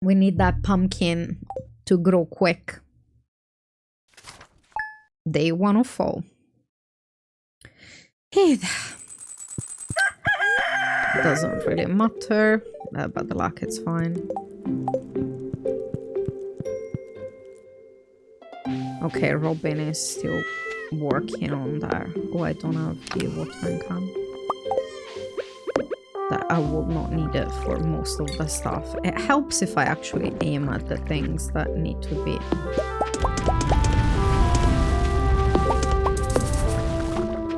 We need that pumpkin to grow quick. They wanna fall. It doesn't really matter. Bad luck, it's fine. Okay, Robin is still working on there. Oh, I don't have the watering can. That I will not need it for most of the stuff. It helps if I actually aim at the things that need to be.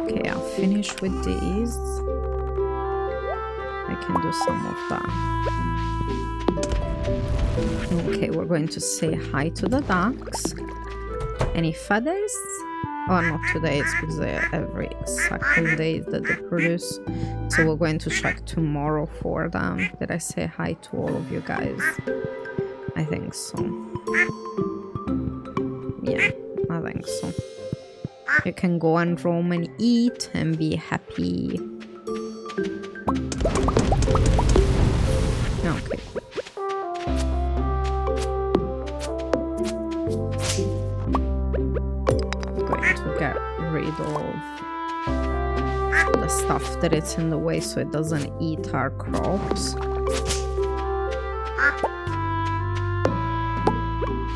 Okay, I'll finish with these. I can do some of that. Okay, we're going to say hi to the ducks. Any feathers? Oh, not today, it's because every second day that they produce. So we're going to check tomorrow for them. Did I say hi to all of you guys? I think so. Yeah, I think so. You can go and roam and eat and be happy. Okay. Get rid of the stuff that it's in the way so it doesn't eat our crops.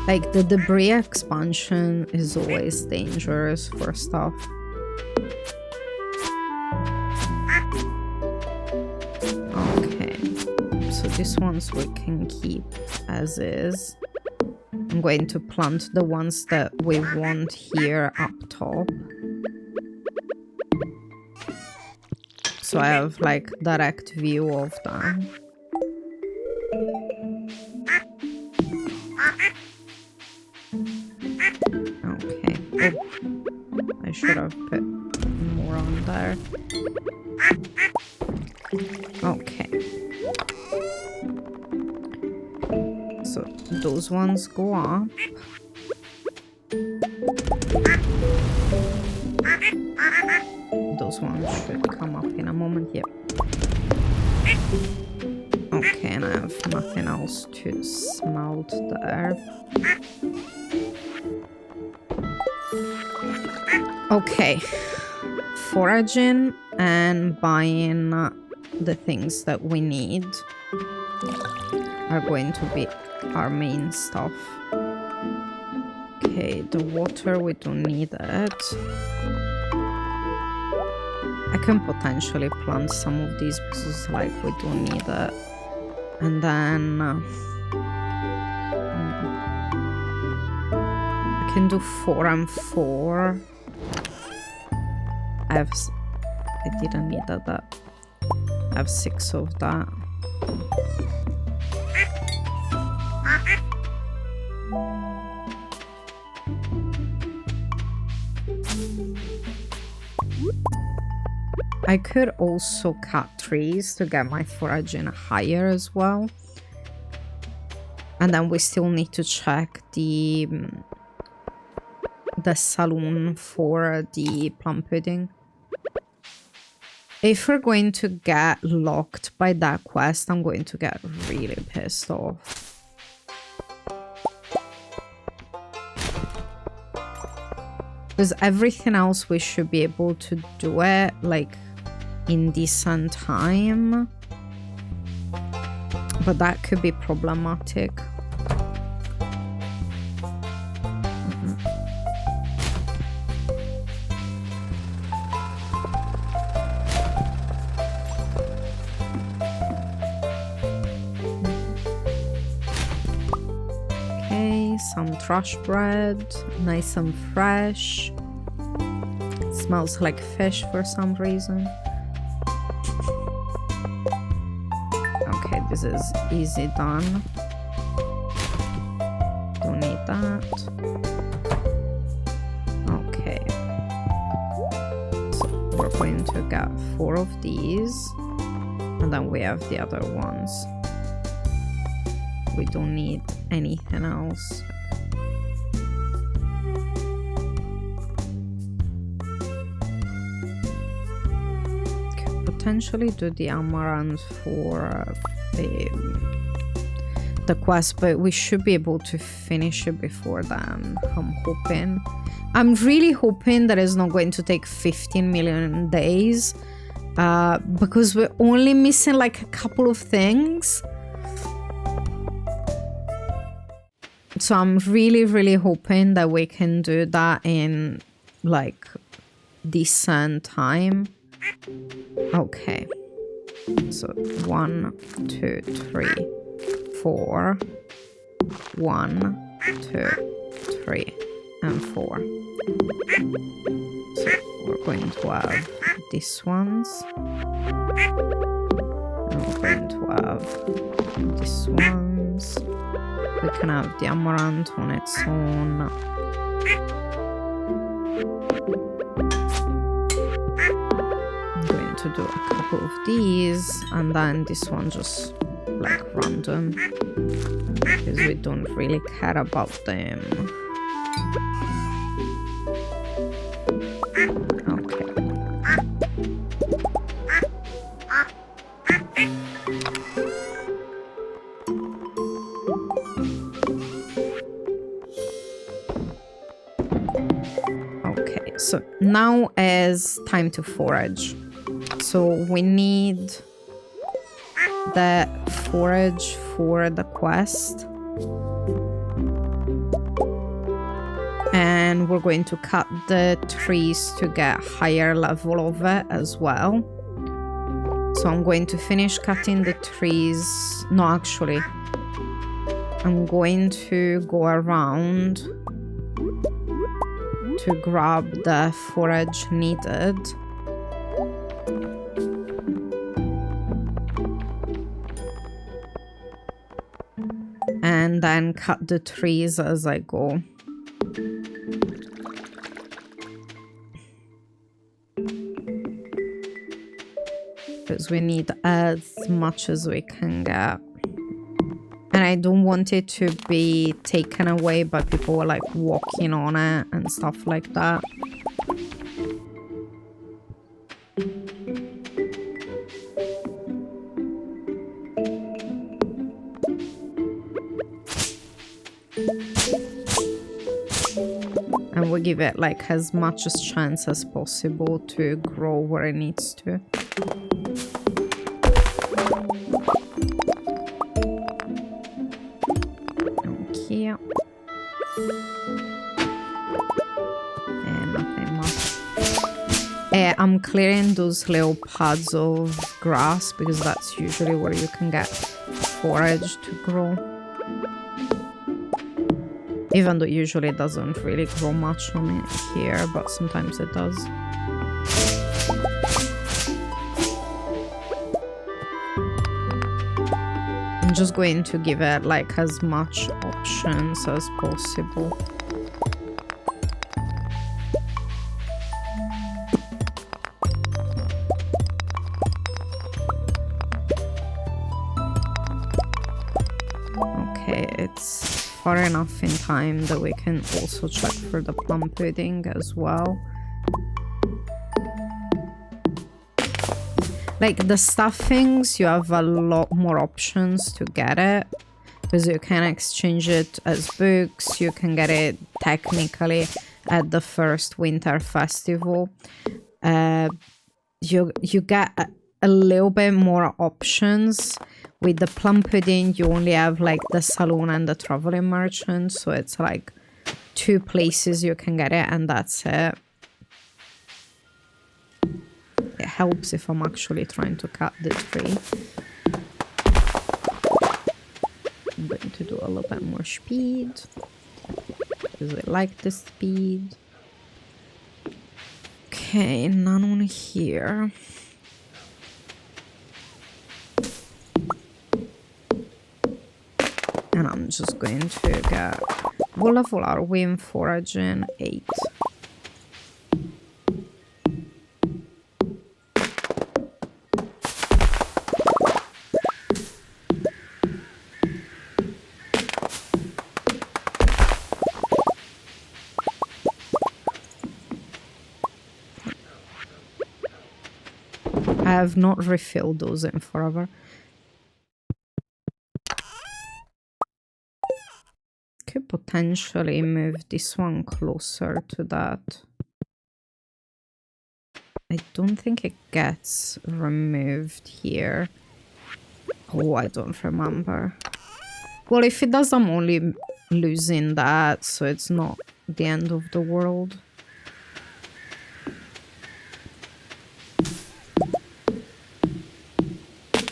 Like the debris expansion is always dangerous for stuff. Okay, so these ones we can keep as is. I'm going to plant the ones that we want here up top. So I have like direct view of them. Okay. Oh, I should have put more on there. Okay. So those ones go up. Those ones should come up in a moment. Yep. Okay, and I have nothing else to smelt there. Okay. Foraging and buying the things that we need are going to be our main stuff. Okay, the water, we don't need it. I can potentially plant some of these because like we don't need it. And then I can do 4 and 4. I didn't need that. I have 6 of that. I could also cut trees to get my foraging higher as well. And then we still need to check the saloon for the plum pudding. If we're going to get locked by that quest, I'm going to get really pissed off. Because everything else we should be able to do it like in decent time, but that could be problematic. Okay, some trash bread, nice and fresh. It smells like fish for some reason. Okay, this is easy done. Don't need that. Okay. So we're going to get 4 of these. And then we have the other ones. We don't need anything else. Could potentially do the amaranth for the quest, but we should be able to finish it before then. I'm hoping. I'm really hoping that it's not going to take 15 million days, because we're only missing like a couple of things. So I'm really hoping that we can do that in like decent time. Okay, so 1 2 3 4, 1 2 3 and 4. So we're going to have these ones, and we're going to have these ones. We can have the amaranth on its own. I'm going to do a couple of these, and then this one just like random, because we don't really care about them. Okay. Okay, so now is time to forage. So we need the forage for the quest, and we're going to cut the trees to get higher level of it as well. So I'm going to finish cutting the trees. No, actually, I'm going to go around to grab the forage needed. And then cut the trees as I go. Because we need as much as we can get. And I don't want it to be taken away by people like walking on it and stuff like that. And we give it like as much as chance as possible to grow where it needs to. Okay. And nothing much. I'm clearing those little pads of grass because that's usually where you can get forage to grow. Even though usually it doesn't really grow much on it here, but sometimes it does. I'm just going to give it like as much options as possible. Okay, it's far enough in time that we can also check for the plum pudding as well. Like the stuffings, you have a lot more options to get it, because you can exchange it as books, you can get it technically at the first winter festival. You get a little bit more options. With the plum pudding, you only have like the saloon and the traveling merchant, so it's like 2 places you can get it, and that's it. It helps if I'm actually trying to cut the tree. I'm going to do a little bit more speed, because I like the speed. Okay, none on here. And I'm just going to get... What level are we in foraging? 8. I have not refilled those in forever. Could potentially move this one closer to that. I don't think it gets removed here. Oh, I don't remember. Well, if it does, I'm only losing that, so it's not the end of the world.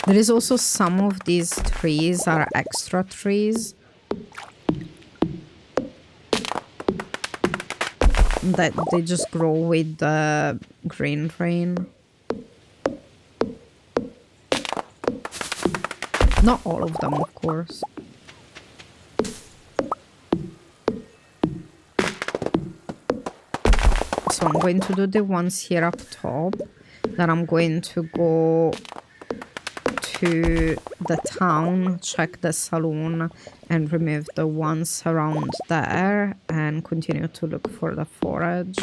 There is also some of these trees are extra trees that they just grow with the green rain. Not all of them, of course. So I'm going to do the ones here up top. Then I'm going to go to the town, check the saloon, and remove the ones around there, and continue to look for the forage.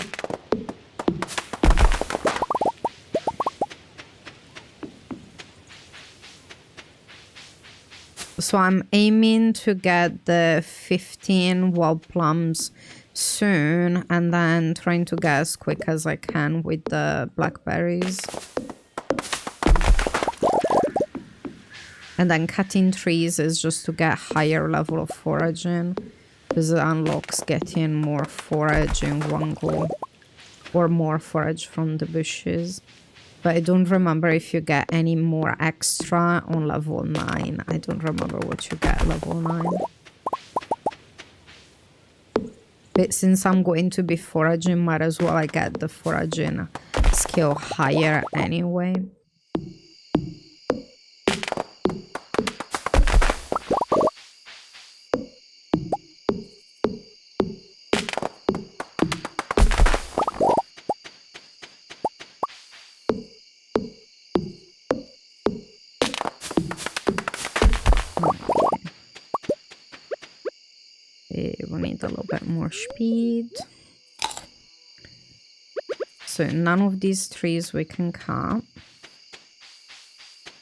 So I'm aiming to get the 15 wild plums soon, and then trying to get as quick as I can with the blackberries. And then cutting trees is just to get higher level of foraging, because it unlocks getting more forage in one go, or more forage from the bushes. But I don't remember if you get any more extra on level 9. I don't remember what you get level 9. But since I'm going to be foraging, might as well I get the foraging skill higher anyway. We need a little bit more speed. So none of these trees we can cut.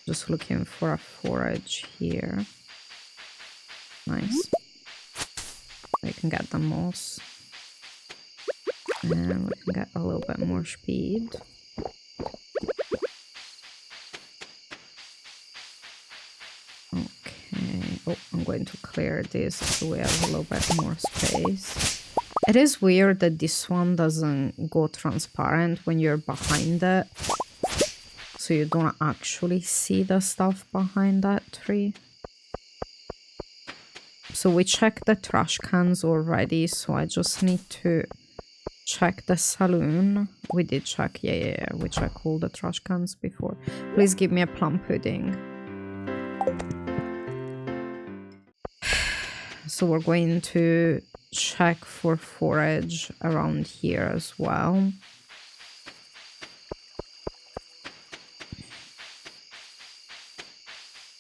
Just looking for a forage here. Nice. We can get the moss. And we can get a little bit more speed. Okay. Oh, I'm going to clear this so we have a little bit more space. It is weird that this one doesn't go transparent when you're behind it. So you don't actually see the stuff behind that tree. So we checked the trash cans already, so I just need to check the saloon. We did check, yeah, we checked all the trash cans before. Please give me a plum pudding. So we're going to check for forage around here as well.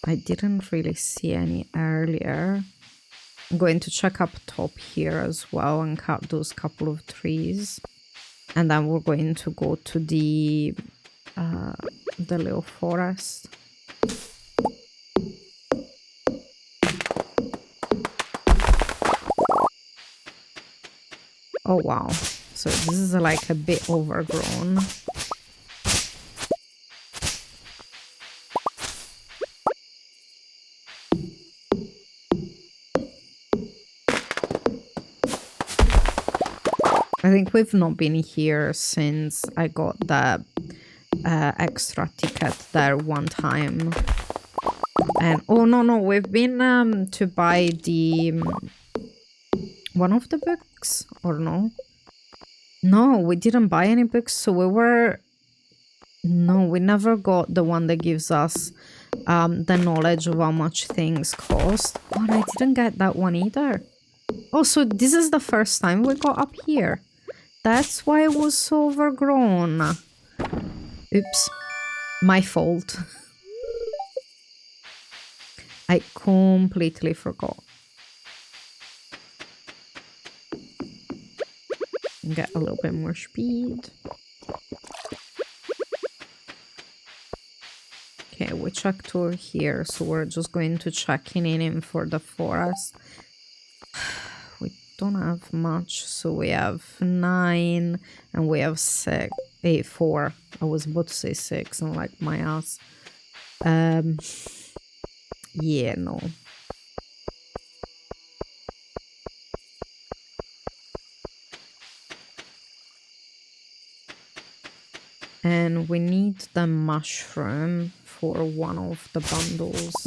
I didn't really see any earlier. I'm going to check up top here as well and cut those couple of trees. And then we're going to go to the little forest. Oh wow, so this is like a bit overgrown. I think we've not been here since I got the extra ticket there one time. And oh no, we've been to buy the one of the books, or no? No, we didn't buy any books, so we never got the one that gives us the knowledge of how much things cost. But I didn't get that one either. Oh, so this is the first time we got up here. That's why it was so overgrown. Oops. My fault. I completely forgot. Get a little bit more speed. Okay, we checked over here, so we're just going to check in for the forest. don't have much. So we have 9 and we have 6, 8, 4. I was about to say 6, and like my ass. Yeah, no. And we need the mushroom for one of the bundles.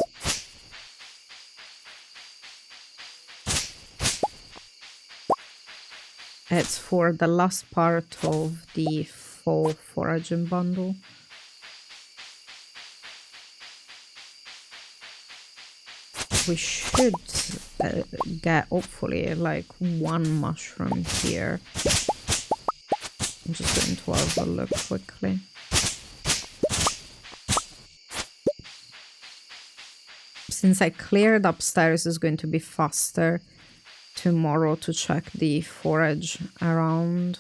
It's for the last part of the fall foraging bundle. We should get hopefully like 1 mushroom here. I'm just going to have a look quickly. Since I cleared upstairs, it's going to be faster tomorrow to check the forage around.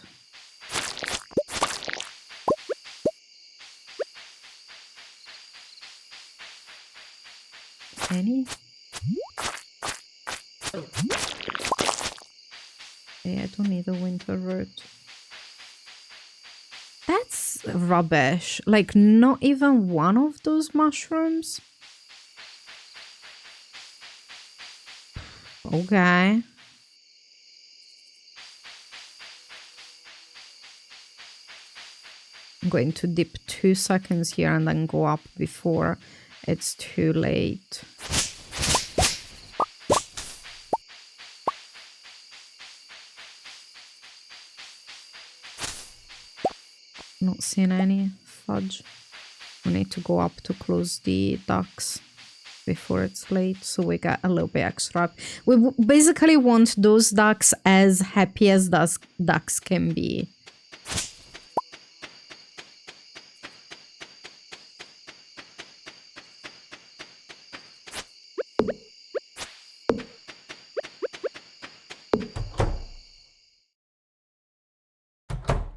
Any? Yeah, I don't need a winter root. That's rubbish. Like, not even one of those mushrooms? Okay. I'm going to dip 2 seconds here and then go up before it's too late. Not seeing any fudge. We need to go up to close the ducks before it's late, so we got a little bit extra. We basically want those ducks as happy as ducks can be.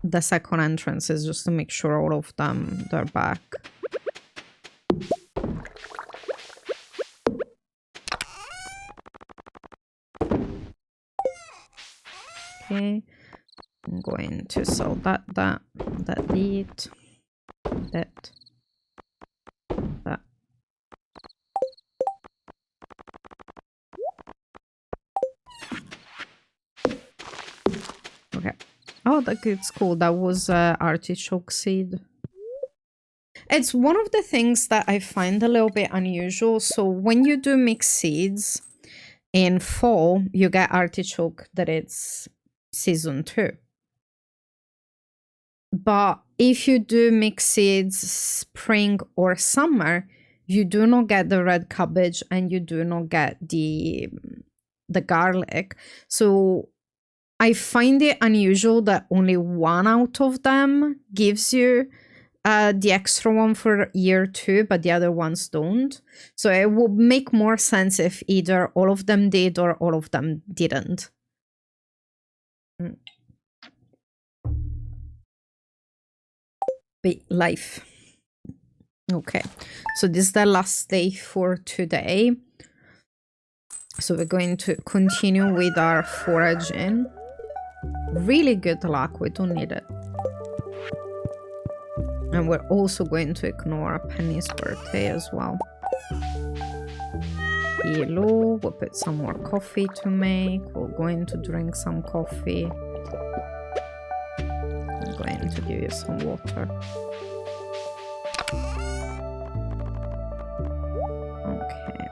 The second entrance is just to make sure all of them they're back. Okay, I'm going to sell that deed, that. Okay. Oh, that's cool. That was artichoke seed. It's one of the things that I find a little bit unusual. So when you do mix seeds in fall, you get artichoke that it's season 2. But if you do mix seeds spring or summer, you do not get the red cabbage and you do not get the garlic. So I find it unusual that only 1 out of them gives you the extra one for year 2, but the other ones don't. So it would make more sense if either all of them did or all of them didn't. But life. Okay, so this is the last day for today. So we're going to continue with our foraging. Really good luck, we don't need it. And we're also going to ignore Penny's birthday as well. Hello, we'll put some more coffee to make. We're going to drink some coffee. I'm going to give you some water. Okay.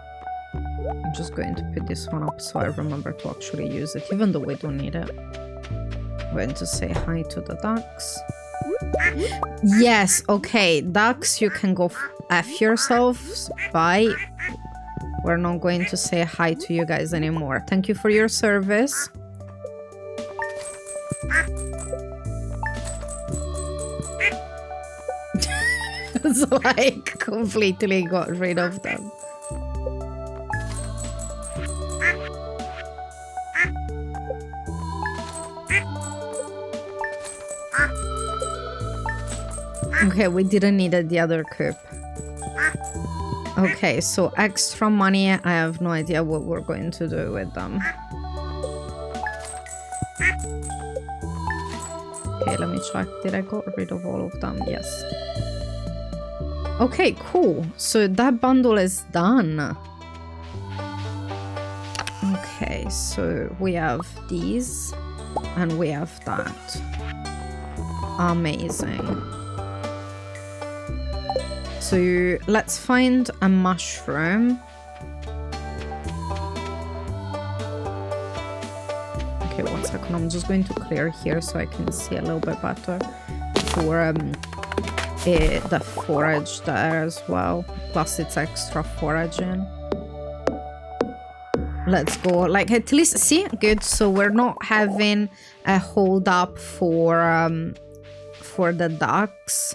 I'm just going to put this one up so I remember to actually use it, even though we don't need it. I'm going to say hi to the ducks. Yes, okay, ducks, you can go F yourselves. Bye. We're not going to say hi to you guys anymore. Thank you for your service. It's like completely got rid of them. Okay, we didn't need the other coop. Okay, so extra money. I have no idea what we're going to do with them. Okay, let me check. Did I got rid of all of them? Yes. Okay, cool. So that bundle is done. Okay, so we have these and we have that. Amazing. So let's find a mushroom. Okay, 1 second. I'm just going to clear here so I can see a little bit better for the forage there as well. Plus it's extra foraging. Let's go. Like, at least, see, good. So we're not having a hold up for the ducks.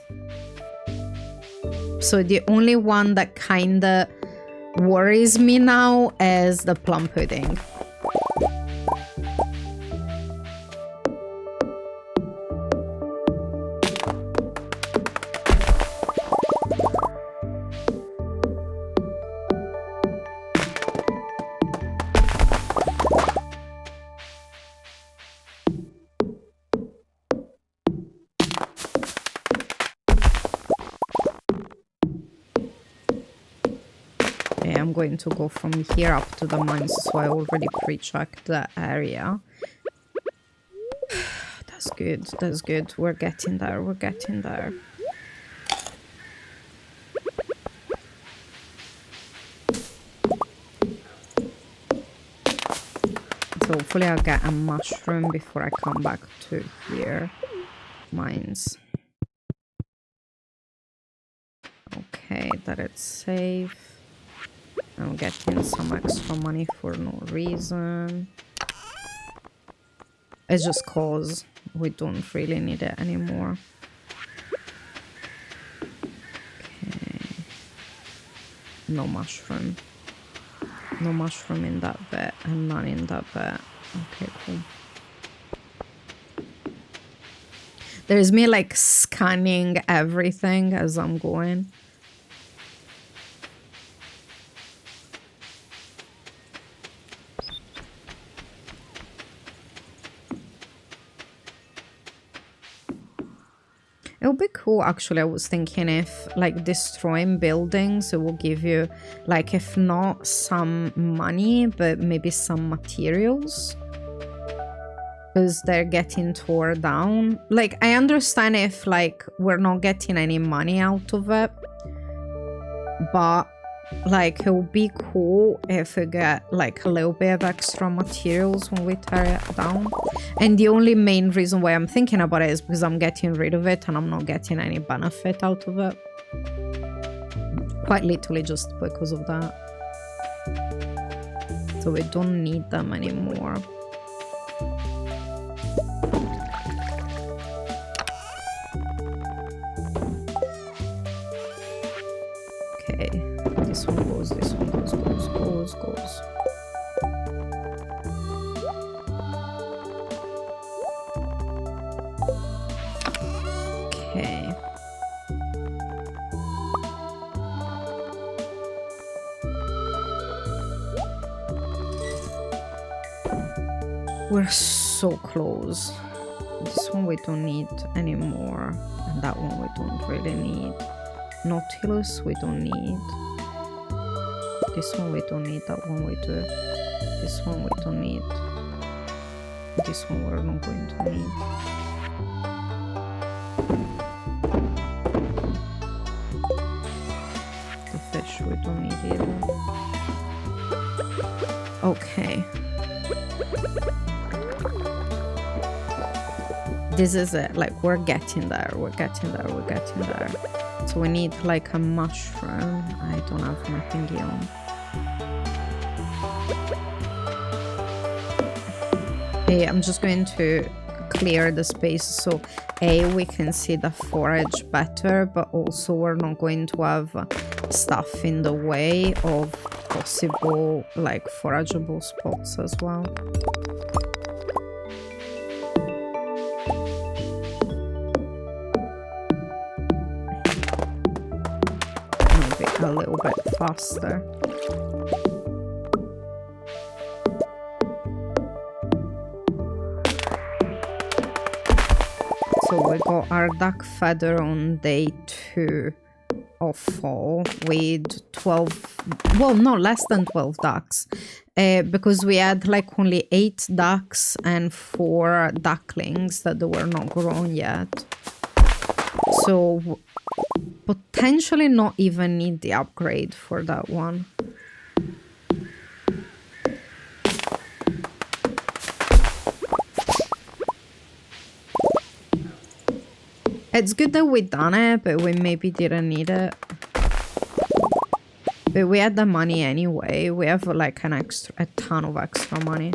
So the only one that kind of worries me now is the plum pudding. I'm going to go from here up to the mines, so I already pre-checked the area. That's good, that's good. We're getting there, we're getting there. So hopefully I'll get a mushroom before I come back to here. Mines. Okay, that it's safe. I'm getting some extra money for no reason. It's just cause we don't really need it anymore. Okay. No mushroom. No mushroom in that bit and none in that bit. Okay, cool. There's me like scanning everything as I'm going. It would be cool, actually. I was thinking if, like, destroying buildings, it will give you, like, if not some money, but maybe some materials. Because they're getting torn down. Like, I understand if, like, we're not getting any money out of it. But, like, it would be cool if we get, like, a little bit of extra materials when we tear it down. And the only main reason why I'm thinking about it is because I'm getting rid of it and I'm not getting any benefit out of it. Quite literally just because of that. So we don't need them anymore. Okay, this one goes, this one goes. Okay. We're so close. This one we don't need anymore. And that one we don't really need. Nautilus we don't need. This one we don't need. That one we do. This one we don't need. This one we're not going to need. The fish we don't need either. Okay. This is it. Like, we're getting there. We're getting there. We're getting there. So we need like a mushroom. I don't have my thingy on. Hey, I'm just going to clear the space so A, we can see the forage better, but also we're not going to have stuff in the way of possible like forageable spots as well. A little bit faster. So we got our duck feather on day 2 of fall with 12, well, no, less than 12 ducks. Because we had like only 8 ducks and 4 ducklings that they were not grown yet. So potentially not even need the upgrade for that one. It's good that we done it, but we maybe didn't need it. But we had the money anyway. We have like a ton of extra money.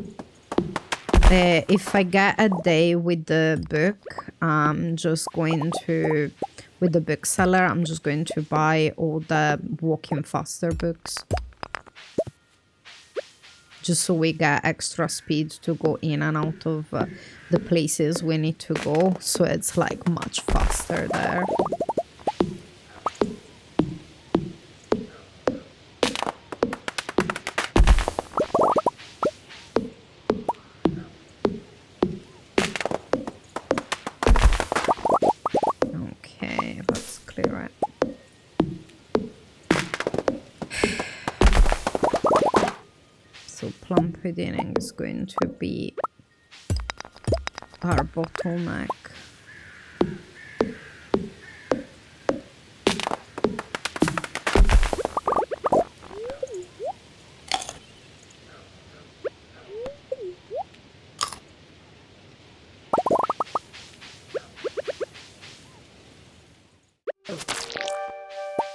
If I get a day with the book, I'm just going to, with the bookseller, I'm just going to buy all the walking faster books. Just so we get extra speed to go in and out of the places we need to go. So it's like much faster there. Okay, let's clear it. So plum pudding is going to be our bottleneck.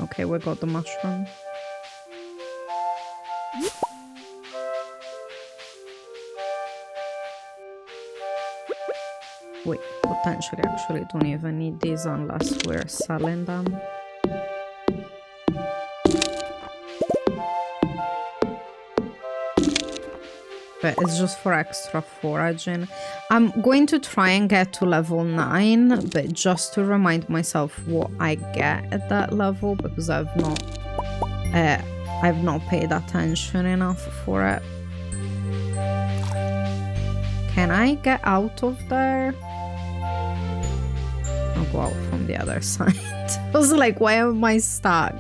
Okay, we got the mushroom. We potentially actually don't even need these unless we're selling them. But it's just for extra foraging. I'm going to try and get to level 9, but just to remind myself what I get at that level, because I've not paid attention enough for it. Can I get out of there? I'll go out from the other side. I was like, why am I stuck?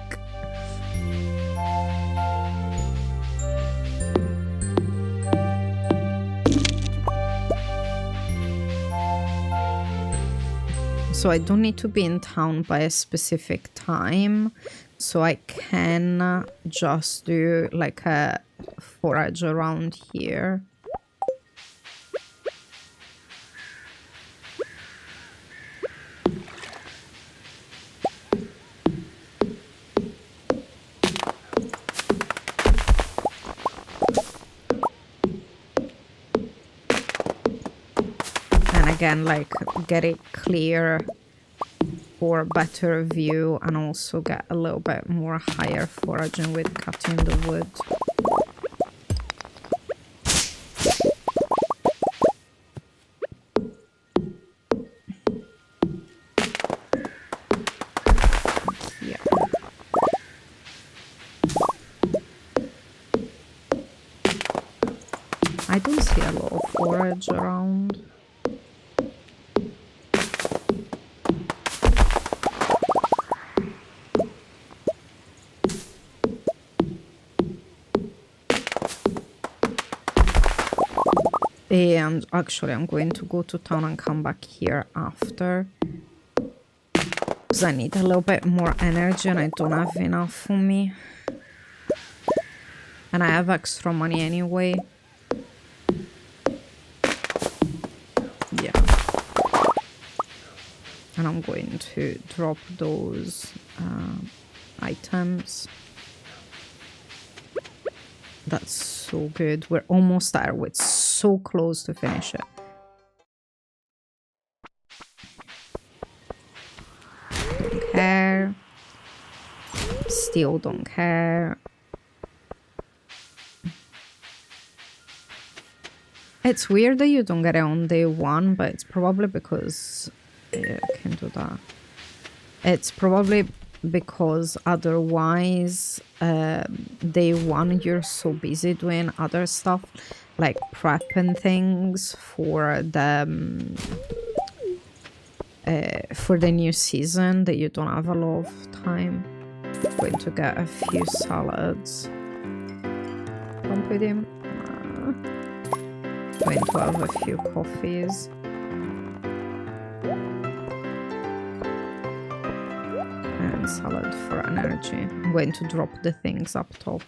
So I don't need to be in town by a specific time. So I can just do like a forage around here. Again, like get it clear for better view and also get a little bit more higher foraging with cutting the wood. Yeah. I don't see a lot of forage around. And actually, I'm going to go to town and come back here after. Because I need a little bit more energy and I don't have enough for me. And I have extra money anyway. Yeah. And I'm going to drop those items. That's so good. We're almost there. We're so close to finish it. Don't care. Still don't care. It's weird that you don't get it on day 1, but it's probably because... Yeah, I can do that. It's probably because otherwise day 1 you're so busy doing other stuff like prepping things for the for the new season that you don't have a lot of time. I'm going to get a few salads. Don't put him. Going to have a few coffees. And salad for energy. I'm going to drop the things up top.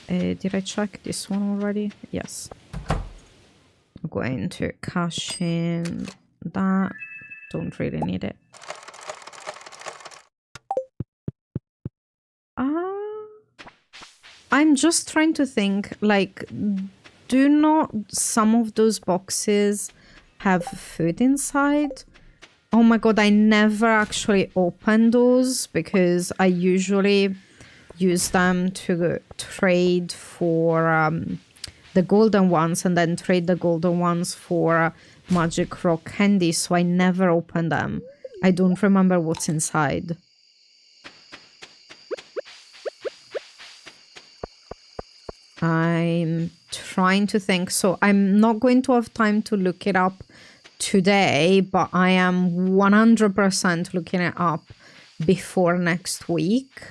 Did I check this one already? Yes. I'm going to cash in that. Don't really need it. I'm just trying to think, like, do not some of those boxes have food inside? Oh my god, I never actually open those because I usually use them to trade for the golden ones and then trade the golden ones for magic rock candy, so I never open them. I don't remember what's inside. I'm trying to think, so I'm not going to have time to look it up today, but I am 100% looking it up before next week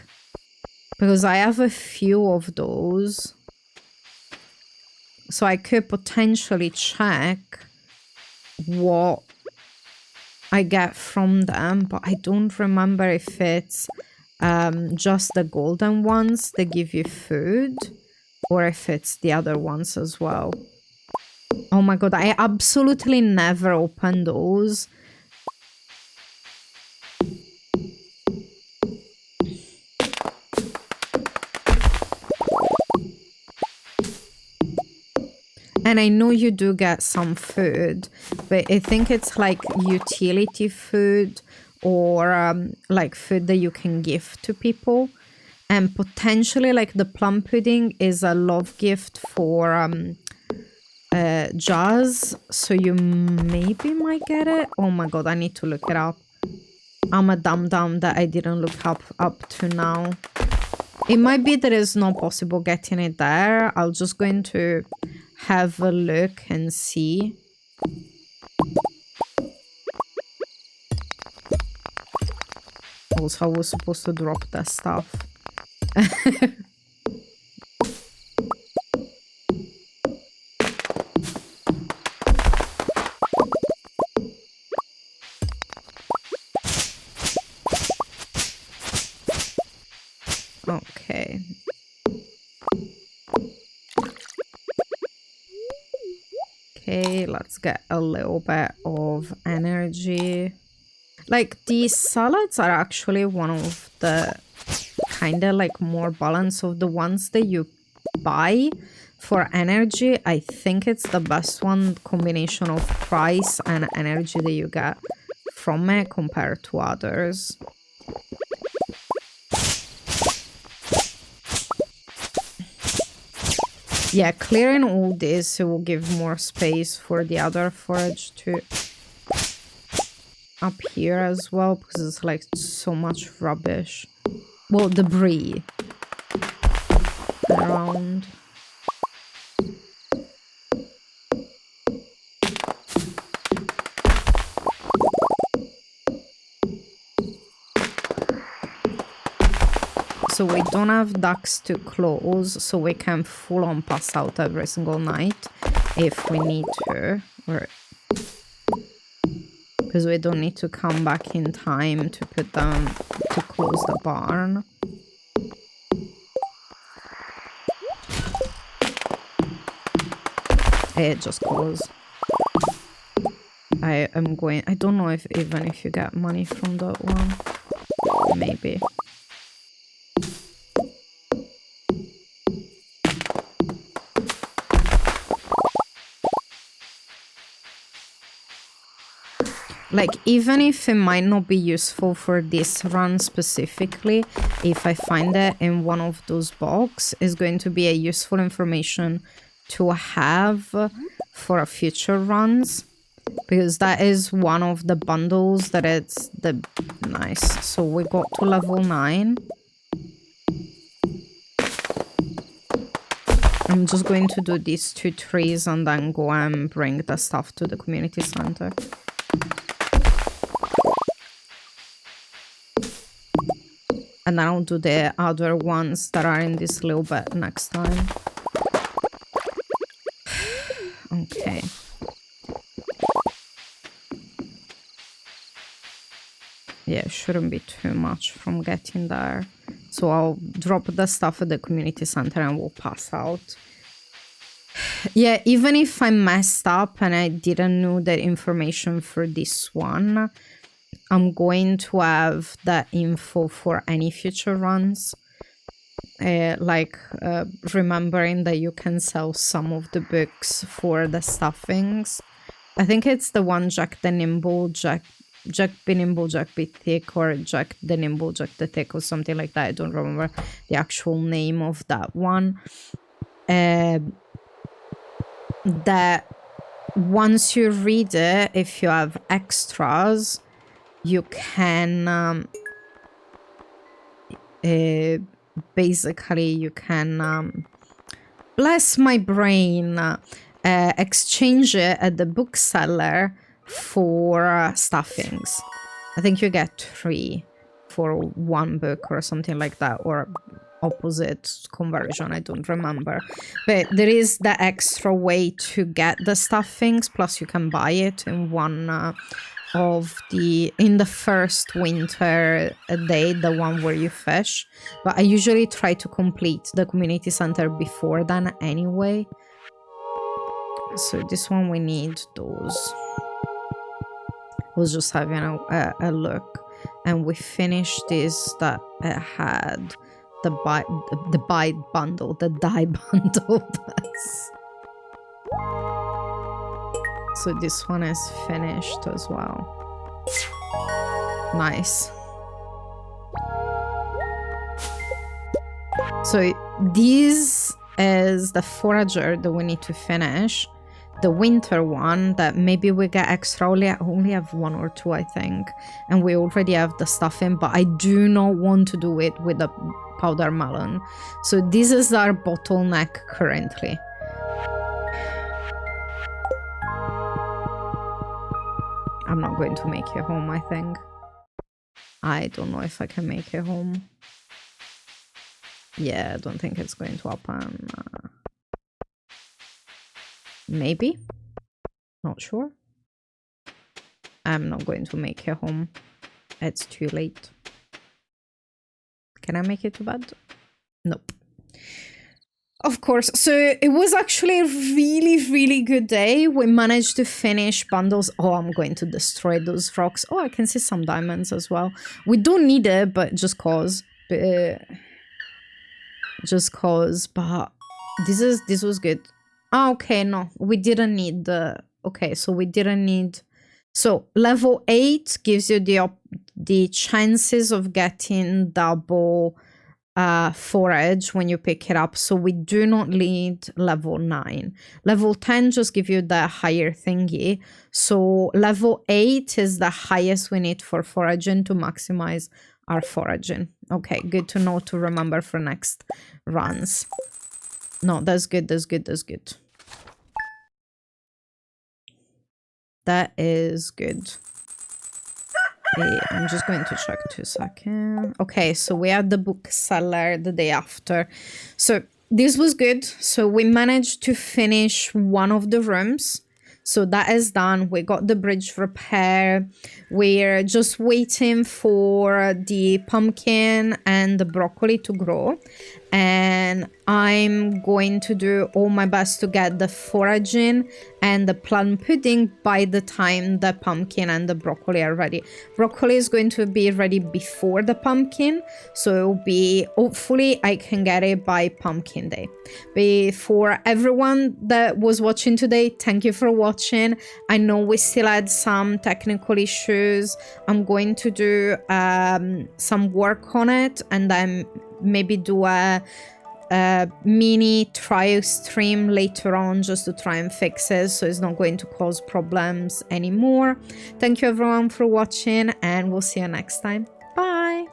because I have a few of those, so I could potentially check what I get from them, but I don't remember if it's just the golden ones that give you food or if it's the other ones as well. Oh my god, I absolutely never open those. And I know you do get some food, but I think it's like utility food or like food that you can give to people. And potentially like the plum pudding is a love gift for Jazz, so you maybe might get it. Oh my god, I need to look it up. I'm a dum-dum that I didn't look up to now. It might be that it's not possible getting it there. I'm just going to have a look and see. Also, I was supposed to drop that stuff. Okay. Okay, let's get a little bit of energy. Like, these salads are actually one of the kind of like more balance of the ones that you buy for energy. I think it's the best one, combination of price and energy that you get from it compared to others. Yeah, clearing all this, it will give more space for the other forage to up here as well, because it's like so much rubbish. Well, debris around. So we don't have ducks to close, so we can full on pass out every single night if we need to, or because we don't need to come back in time to put them to close the barn. It just closed. I don't know if even if you get money from that one. Maybe. Like, even if it might not be useful for this run specifically, if I find it in one of those boxes, it's going to be a useful information to have for future runs. Because that is one of the bundles that it's the... Nice. So we got to level 9. I'm just going to do these 2 trees and then go and bring the stuff to the community center. And then I'll do the other ones that are in this little bit next time. Okay. Yeah, it shouldn't be too much from getting there. So I'll drop the stuff at the community center and we'll pass out. Yeah, even if I messed up and I didn't know the information for this one, I'm going to have that info for any future runs. Remembering that you can sell some of the books for the stuffings. I think it's the one Jack the Nimble, Jack be nimble, Jack be thick, or Jack the Nimble, Jack the Thick, or something like that. I don't remember the actual name of that one. That once you read it, if you have extras, you can basically you can bless my brain, exchange it at the bookseller for stuffings. I think you get 3 for 1 book or something like that, or opposite conversion, I don't remember. But there is the extra way to get the stuffings, plus you can buy it in one in the first winter day, the one where you fish. But I usually try to complete the community center before then anyway. So this one we need those. I was just having a look, and we finished this that had the dye bundle. So this one is finished as well. Nice. So this is the forager that we need to finish. The winter one that maybe we get extra. I only have 1 or 2, I think. And we already have the stuffing, but I do not want to do it with the powder melon. So this is our bottleneck currently. I'm not going to make it home, I think. I don't know if I can make it home. Yeah, I don't think it's going to happen. Maybe? Not sure. I'm not going to make it home. It's too late. Can I make it to bed? Nope. Of course. So it was actually a really, really good day. We managed to finish bundles. Oh, I'm going to destroy those rocks. Oh, I can see some diamonds as well. We don't need it, but just cause. Just cause. But this was good. Oh, okay, no. We didn't need the... Okay, so we didn't need... So level 8 gives you the chances of getting double forage when you pick it up. So we do not need level 9. Level 10 just give you the higher thingy. So level 8 is the highest we need for foraging to maximize our foraging. Okay, good to know, to remember for next runs. No, that's good, that's good, that's good. That is good. I'm just going to check 2 seconds. Okay, so we had the bookseller the day after. So this was good. So we managed to finish one of the rooms. So that is done. We got the bridge repair. We're just waiting for the pumpkin and the broccoli to grow. And I'm going to do all my best to get the foraging and the plum pudding by the time the pumpkin and the broccoli are ready. Broccoli is going to be ready before the pumpkin, so it will be, hopefully I can get it by pumpkin day. But for everyone that was watching today, thank you for watching. I know we still had some technical issues. I'm going to do some work on it, and then maybe do a mini trial stream later on just to try and fix it so it's not going to cause problems anymore. Thank you everyone for watching, and we'll see you next time. Bye.